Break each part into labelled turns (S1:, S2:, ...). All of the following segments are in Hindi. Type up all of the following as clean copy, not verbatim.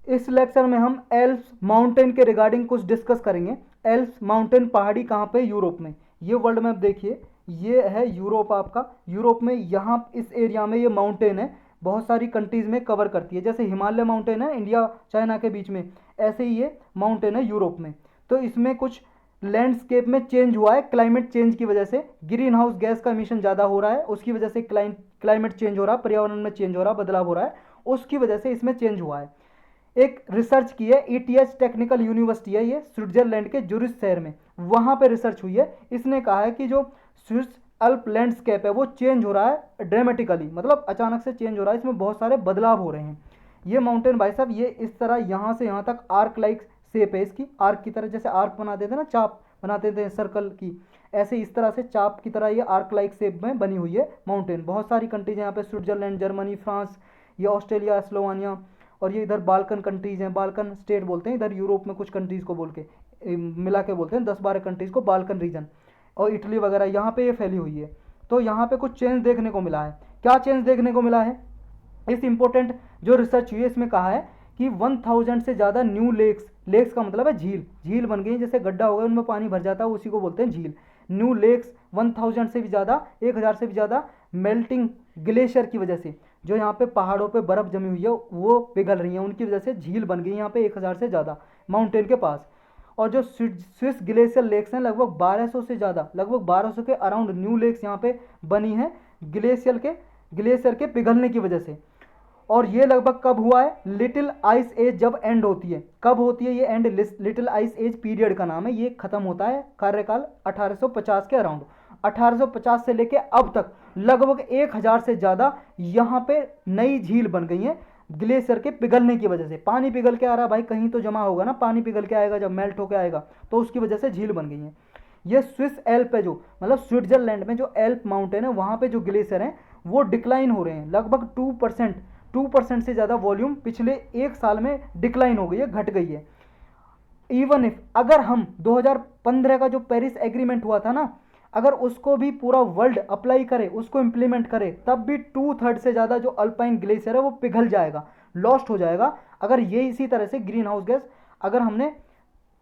S1: इस लेक्चर में हम एल्प्स माउंटेन के रिगार्डिंग कुछ डिस्कस करेंगे। एल्प्स माउंटेन पहाड़ी कहाँ पे? यूरोप में। ये वर्ल्ड मैप देखिए, ये है यूरोप आपका। यूरोप में यहाँ इस एरिया में ये माउंटेन है, बहुत सारी कंट्रीज में कवर करती है। जैसे हिमालय माउंटेन है इंडिया चाइना के बीच में, ऐसे ही ये माउंटेन है यूरोप में। तो इसमें कुछ लैंडस्केप में चेंज हुआ है क्लाइमेट चेंज की वजह से। ग्रीन हाउस गैस का इमिशन ज़्यादा हो रहा है, उसकी वजह से क्लाइमेट चेंज हो रहा है, पर्यावरण में चेंज हो रहा है, बदलाव हो रहा है, उसकी वजह से इसमें चेंज हुआ है। एक रिसर्च की है, ईटीएच टेक्निकल यूनिवर्सिटी है ये स्विट्जरलैंड के जुरिच शहर में, वहाँ पे रिसर्च हुई है। इसने कहा है कि जो स्विस अल्प लैंडस्केप है वो चेंज हो रहा है ड्रामेटिकली, मतलब अचानक से चेंज हो रहा है, इसमें बहुत सारे बदलाव हो रहे हैं। ये माउंटेन भाई साहब ये इस तरह यहाँ से यहाँ तक आर्क लाइक शेप है इसकी, आर्क की तरह, जैसे आर्क बना देते हैं ना, चाप बनाते थे सर्कल की, ऐसे इस तरह से चाप की तरह ये आर्क लाइक शेप में बनी हुई है माउंटेन। बहुत सारी कंट्रीज यहाँ पे, स्विट्जरलैंड, जर्मनी, फ्रांस, ये ऑस्ट्रेलिया, स्लोवानिया, और ये इधर बाल्कन कंट्रीज हैं, बाल्कन स्टेट बोलते हैं इधर यूरोप में, कुछ कंट्रीज को बोल के मिला के बोलते हैं 10-12 कंट्रीज को बाल्कन रीजन, और इटली वगैरह यहाँ पे ये फैली हुई है। तो यहाँ पे कुछ चेंज देखने को मिला है। क्या चेंज देखने को मिला है? इस इंपॉर्टेंट जो रिसर्च हुई है इसमें कहा है कि 1000 से ज़्यादा न्यू लेक्स, लेक्स का मतलब है झील, झील बन गई, जैसे गड्ढा हो गया उनमें पानी भर जाता है, उसी को बोलते हैं झील। न्यू लेक्स 1000 से भी ज़्यादा, 1000 से भी ज़्यादा मेल्टिंग ग्लेशियर की वजह से, जो यहाँ पे पहाड़ों पे बर्फ़ जमी हुई है वो पिघल रही है, उनकी वजह से झील बन गई यहाँ पे 1000 से ज़्यादा माउंटेन के पास। और जो स्विस ग्लेशियर लेक्स हैं लगभग 1200 से ज़्यादा, लगभग 1200 के अराउंड न्यू लेक्स यहाँ पे बनी हैं ग्लेशियर के पिघलने की वजह से। और ये लगभग कब हुआ है? लिटिल आइस एज जब एंड होती है। कब होती है ये end? Little ice age period का नाम है, ये खत्म होता है कार्यकाल 1850 के अराउंड। 1850 से लेके अब तक लगभग 1000 से ज़्यादा यहाँ पे नई झील बन गई है ग्लेशियर के पिघलने की वजह से। पानी पिघल के आ रहा है भाई, कहीं तो जमा होगा ना, पानी पिघल के आएगा, जब मेल्ट होकर आएगा तो उसकी वजह से झील बन गई है। ये स्विस एल्प है, जो मतलब स्विट्जरलैंड में जो एल्प माउंटेन है वहाँ पे जो ग्लेशियर हैं वो डिक्लाइन हो रहे हैं, लगभग 2% से ज़्यादा वॉल्यूम पिछले एक साल में डिक्लाइन हो गई है, घट गई है। इवन इफ अगर हम 2015 का जो पेरिस एग्रीमेंट हुआ था ना, अगर उसको भी पूरा वर्ल्ड अप्लाई करे, उसको इम्प्लीमेंट करे, तब भी 2/3 से ज़्यादा जो अल्पाइन ग्लेशियर है वो पिघल जाएगा, लॉस्ट हो जाएगा। अगर ये इसी तरह से ग्रीन हाउस गैस, अगर हमने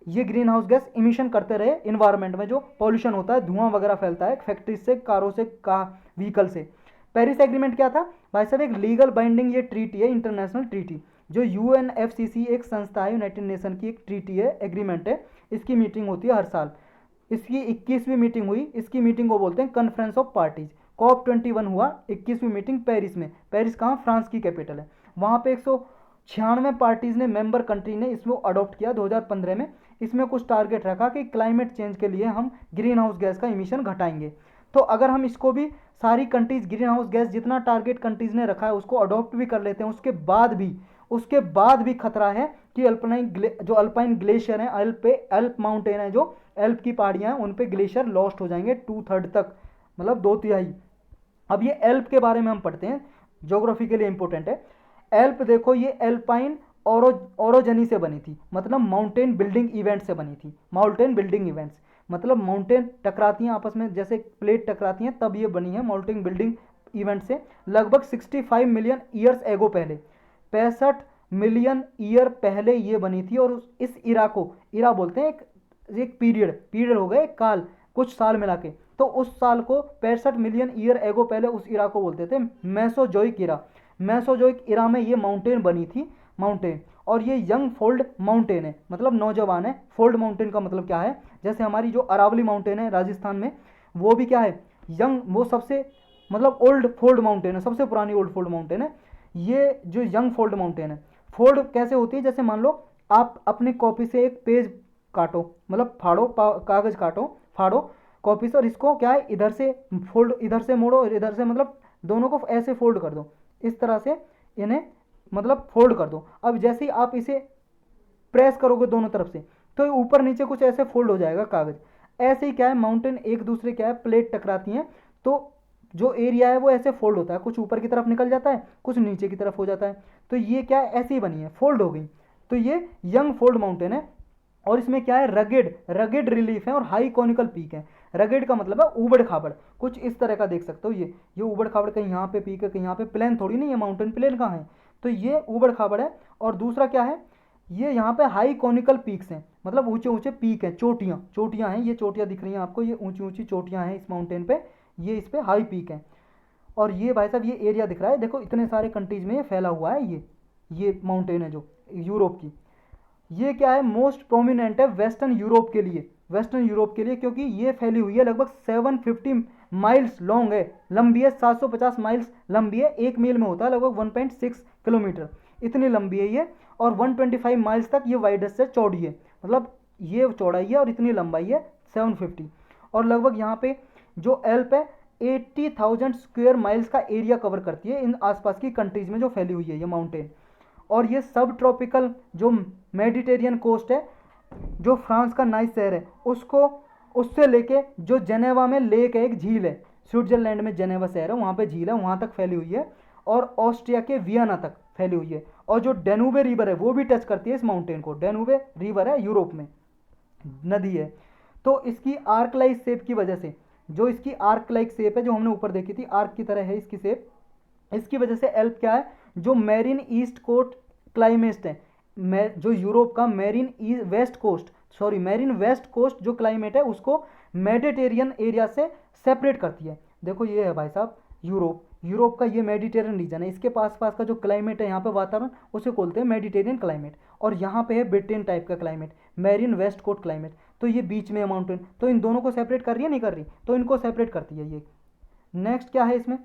S1: ये ग्रीन हाउस गैस इमिशन करते रहे, इन्वायरमेंट में जो पॉल्यूशन होता है, धुआं वगैरह फैलता है फैक्ट्री से, कारों से, व्हीकल से। पेरिस एग्रीमेंट क्या था भाई साहब? एक लीगल बाइंडिंग ये ट्रीटी है, इंटरनेशनल ट्रीटी, जो यूएनएफसीसी एक संस्था है, यूनाइटेड नेशन की एक ट्रीटी है, एग्रीमेंट है। इसकी मीटिंग होती है हर साल। इसकी 21वीं मीटिंग हुई, इसकी मीटिंग को बोलते हैं कॉन्फ्रेंस ऑफ पार्टीज। COP21 हुआ, 21वीं मीटिंग पेरिस में। पेरिस कहाँ? फ्रांस की कैपिटल है। वहाँ पे 196 पार्टीज ने, मेंबर कंट्री ने इसको अडॉप्ट किया 2015 में। इसमें कुछ टारगेट रखा कि क्लाइमेट चेंज के लिए हम ग्रीन हाउस गैस का इमिशन घटाएंगे। तो अगर हम इसको भी सारी कंट्रीज ग्रीन हाउस गैस जितना टारगेट कंट्रीज ने रखा है उसको अडॉप्ट भी कर लेते हैं, उसके बाद भी खतरा है कि जो अल्पाइन ग्लेशियर है, अल्प माउंटेन है, जो अल्प की पहाड़ियाँ हैं, उन पे ग्लेशियर लॉस्ट हो जाएंगे 2/3 तक, मतलब 2/3। अब ये एल्प के बारे में हम पढ़ते हैं, ज्योग्राफी के लिए इंपॉर्टेंट है। एल्प देखो, ये एल्पाइन ओरोजनी से बनी थी, मतलब माउंटेन बिल्डिंग इवेंट से बनी थी। माउंटेन बिल्डिंग इवेंट्स मतलब माउंटेन टकराती हैं आपस में, जैसे प्लेट टकराती हैं, तब ये बनी है माउंटेन बिल्डिंग इवेंट से। लगभग 65 मिलियन ईयर्स एगो पहले, 65 मिलियन ईयर पहले ये बनी थी। और इस इरा को, इरा बोलते हैं एक पीरियड हो गए, एक काल, कुछ साल मिला के, तो उस साल को 65 मिलियन ईयर एगो पहले उस इरा को बोलते थे मेसोजोइक इरा। मेसोजोइक इरा में ये माउंटेन बनी थी, माउंटेन। और ये यंग फोल्ड माउंटेन है, मतलब नौजवान है। फोल्ड माउंटेन का मतलब क्या है? जैसे हमारी जो अरावली माउंटेन है राजस्थान में, वो भी क्या है? यंग, वो सबसे मतलब ओल्ड फोल्ड माउंटेन है, सबसे पुरानी ओल्ड फोल्ड माउंटेन है। ये जो यंग फोल्ड माउंटेन है, फोल्ड कैसे होती है? जैसे मान लो आप अपनी कॉपी से एक पेज काटो, मतलब फाड़ो, कागज काटो, फाड़ो कॉपी से, और इसको क्या है, इधर से फोल्ड, इधर से मोड़ो और इधर से, मतलब दोनों को ऐसे फोल्ड कर दो, इस तरह से इन्हें मतलब फोल्ड कर दो। अब जैसे ही आप इसे प्रेस करोगे दोनों तरफ से, तो ये ऊपर नीचे कुछ ऐसे फोल्ड हो जाएगा कागज। ऐसे ही क्या है, माउंटेन एक दूसरे क्या है, प्लेट टकराती हैं, तो जो एरिया है वो ऐसे फोल्ड होता है, कुछ ऊपर की तरफ निकल जाता है, कुछ नीचे की तरफ हो जाता है। तो ये क्या है, ऐसे ही बनी है, फोल्ड हो गई। तो ये यंग फोल्ड माउंटेन है। और इसमें क्या है, रगेड रिलीफ है और हाई कॉनिकल पीक है। रगेड का मतलब है ऊबड़ खाबड़, कुछ इस तरह का देख सकते हो। ये ऊबड़ खाबड़, कहीं यहाँ पे पीक है, कहीं यहाँ पे, प्लेन थोड़ी नहीं है, माउंटेन प्लेन कहाँ है? तो ये ऊबड़ खाबड़ है। और दूसरा क्या है, ये यहाँ पे हाई कॉनिकल पीक्स हैं, मतलब ऊंचे ऊंचे पीक हैं, चोटियाँ हैं, ये चोटियाँ दिख रही हैं आपको, ये ऊंची ऊंची चोटियाँ हैं इस माउंटेन पे, ये इस पे हाई पीक हैं। और ये भाई साहब ये एरिया दिख रहा है, देखो इतने सारे कंट्रीज में ये फैला हुआ है, ये माउंटेन है जो यूरोप की। ये क्या है, मोस्ट प्रोमिनेंट है वेस्टर्न यूरोप के लिए, वेस्टर्न यूरोप के लिए, क्योंकि ये फैली हुई है लगभग 750 माइल्स लॉन्ग है, लंबी है 750 माइल्स लंबी है, एक मील में होता है लगभग 1.6 किलोमीटर, इतनी लंबी है ये। और 125 माइल्स तक ये वाइडेस्ट से चौड़ी है, मतलब ये चौड़ाई है और इतनी लंबाई है 750। और लगभग यहाँ पे जो एल्प है 80,000 स्क्वायर माइल्स का एरिया कवर करती है इन आसपास की कंट्रीज में जो फैली हुई है ये माउंटेन। और ये सब ट्रॉपिकल जो मेडिटेरियन कोस्ट है, जो फ्रांस का नाइस शहर है उसको, उससे लेके जो जेनेवा में लेक है, एक झील है, स्विट्जरलैंड में जेनेवा शहर है वहाँ पे झील है, वहाँ तक फैली हुई है। और ऑस्ट्रिया के वियना तक फैली हुई है। और जो डेनूबे रिवर है वो भी टच करती है इस माउंटेन को, डेनूबे रिवर है यूरोप में नदी है। तो इसकी आर्क लाइक शेप की वजह से, जो इसकी आर्क लाइक शेप है जो हमने ऊपर देखी थी, आर्क की तरह है इसकी शेप, इसकी वजह से एल्प क्या है, जो मेरीन ईस्ट कोस्ट क्लाइमेट है, जो यूरोप का marine west coast, sorry marine west coast जो क्लाइमेट है उसको मेडिटेरियन एरिया से सेपरेट करती है। देखो ये है भाई साहब यूरोप, यूरोप का ये मेडिटेरियन रीजन है, इसके पास पास का जो क्लाइमेट है यहाँ पे वातावरण उसे बोलते हैं मेडिटेरियन क्लाइमेट। और यहाँ पे है ब्रिटेन टाइप का climate, marine west coast climate. तो ये बीच में है माउंटेन, तो इन दोनों को सेपरेट कर रही है नहीं कर रही, तो इनको सेपरेट करती है ये। नेक्स्ट क्या है इसमें,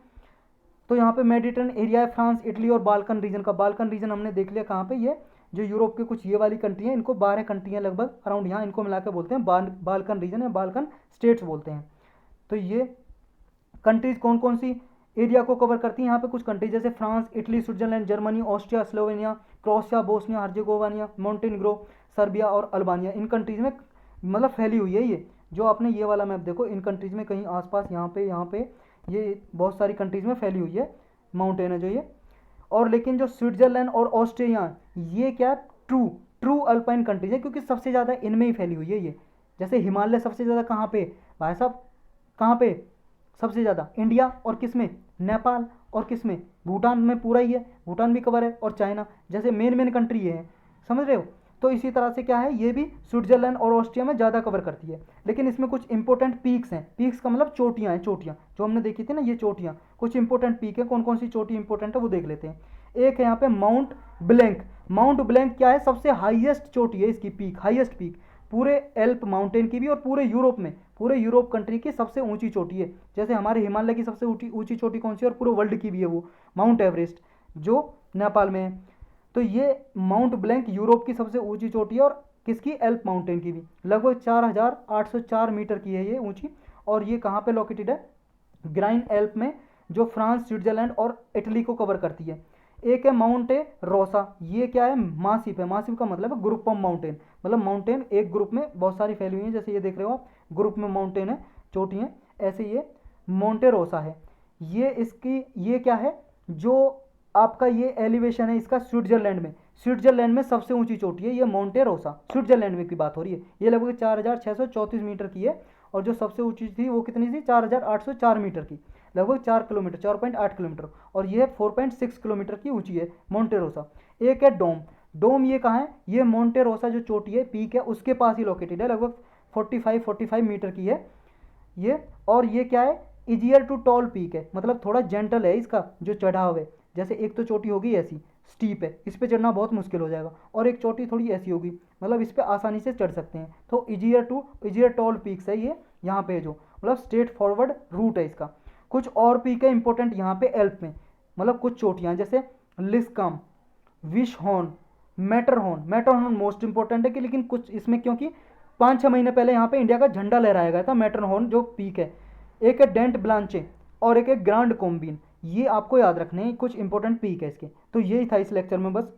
S1: तो यहाँ पे मेडिटेरियन एरिया है, फ्रांस इटली और बाल्कन रीजन का। बाल्कन रीजन हमने देख लिया कहाँ पे, ये जो यूरोप के कुछ ये वाली कंट्री है, इनको 12 कंट्री हैं लगभग अराउंड यहाँ, इनको मिलाकर बोलते हैं बाल्कन रीजन या बाल्कन स्टेट्स बोलते हैं। तो ये कंट्रीज कौन कौन सी एरिया को कवर करती हैं, यहाँ पे कुछ कंट्रीज जैसे France, Italy, Switzerland, Germany, Austria, Slovenia, Croatia, Bosnia Herzegovina, Montenegro, Serbia और अल्बानिया, इन कंट्रीज में मतलब फैली हुई है ये। जो आपने ये वाला मैप देखो, इन कंट्रीज में कहीं आसपास यहाँ पे ये बहुत सारी कंट्रीज में फैली हुई है माउंटेन है जो ये। और लेकिन जो स्विट्जरलैंड और ऑस्ट्रिया, ये क्या ट्रू ट्रू अल्पाइन कंट्रीज है, क्योंकि सबसे ज़्यादा इनमें ही फैली हुई है ये। जैसे हिमालय सबसे ज़्यादा कहाँ पे भाई साहब, कहाँ पे सबसे ज़्यादा, इंडिया और किस में, नेपाल और किस में, भूटान में पूरा ही है, भूटान भी कवर है, और चाइना, जैसे मेन कंट्री ये है, समझ रहे हो। तो इसी तरह से क्या है, ये भी स्विट्जरलैंड और ऑस्ट्रिया में ज़्यादा कवर करती है। लेकिन इसमें कुछ इंपॉर्टेंट पीक्स हैं, पीक्स का मतलब चोटियाँ हैं, चोटियाँ जो हमने देखी थी ना, ये चोटियाँ, कुछ इंपॉर्टेंट पीक है। कौन कौन सी चोटी इंपॉर्टेंट है वो देख लेते हैं। एक है यहाँ पे माउंट ब्लैंक। माउंट ब्लैंक क्या है, सबसे हाईएस्ट चोटी है इसकी, पीक हाईएस्ट पीक पूरे एल्प माउंटेन की भी, और पूरे यूरोप में, पूरे यूरोप कंट्री की सबसे ऊंची चोटी है। जैसे हमारे हिमालय की सबसे ऊंची चोटी कौन सी है, और पूरे वर्ल्ड की भी है वो माउंट एवरेस्ट जो नेपाल में है। तो ये माउंट ब्लैंक यूरोप की सबसे ऊंची चोटी है, और किसकी, एल्प माउंटेन की भी, लगभग 4,804 मीटर की है ये ऊंची। और ये कहाँ पे लोकेटेड है, ग्राइन एल्प में, जो फ्रांस, स्विट्जरलैंड और इटली को कवर करती है। एक है माउंट रोसा, ये क्या है, मासिफ है, मासिफ का मतलब है ग्रुप ऑफ माउंटेन, मतलब माउंटेन एक ग्रुप में बहुत सारी फैली हुई हैं, जैसे ये देख रहे हो आप, ग्रुप में माउंटेन है, चोटी है, ऐसे ये मोंटे रोसा है। ये इसकी, ये क्या है, जो आपका ये एलिवेशन है इसका स्विट्जरलैंड में, स्विट्जरलैंड में सबसे ऊंची चोटी है ये माउंटे रोसा, स्विट्जरलैंड में की बात हो रही है। ये लगभग 4,634 मीटर की है, और जो सबसे ऊंची थी वो कितनी थी, 4,804 मीटर की, लगभग 4 किलोमीटर, 4.8 किलोमीटर। और ये 4.6 किलोमीटर की ऊंची है मोंटे रोसा। एक है डोम, डोम ये कहाँ है, ये मोंटे रोसा जो चोटी है, पीक है, उसके पास ही लोकेटेड है, लगभग 45 मीटर की है ये। और ये क्या है, इजियर टू टॉल पीक है, मतलब थोड़ा जेंटल है इसका जो चढ़ाव है। जैसे एक तो चोटी होगी ऐसी स्टीप है, इस पर चढ़ना बहुत मुश्किल हो जाएगा, और एक चोटी थोड़ी ऐसी होगी, मतलब इस पर आसानी से चढ़ सकते हैं। तो इजियर टॉल पीक्स है ये यहाँ पे, जो मतलब स्ट्रेट फॉरवर्ड रूट है इसका। कुछ और पीक है इंपॉर्टेंट यहाँ पे एल्प में, मतलब कुछ चोटियाँ, जैसे लिस्कम, विशहॉर्न, मैटरहॉर्न। मैटरहॉर्न मोस्ट इंपॉर्टेंट है कि, लेकिन कुछ इसमें क्योंकि 5-6 महीने पहले यहाँ पे इंडिया का झंडा लहराया गया था, मैटरहॉर्न जो पीक है। एक है डेंट ब्लांचे, और एक है ग्रांड कोम्बिन। ये आपको याद रखने हैं, कुछ इंपॉर्टेंट पीक है इसके। तो यही था इस लेक्चर में बस।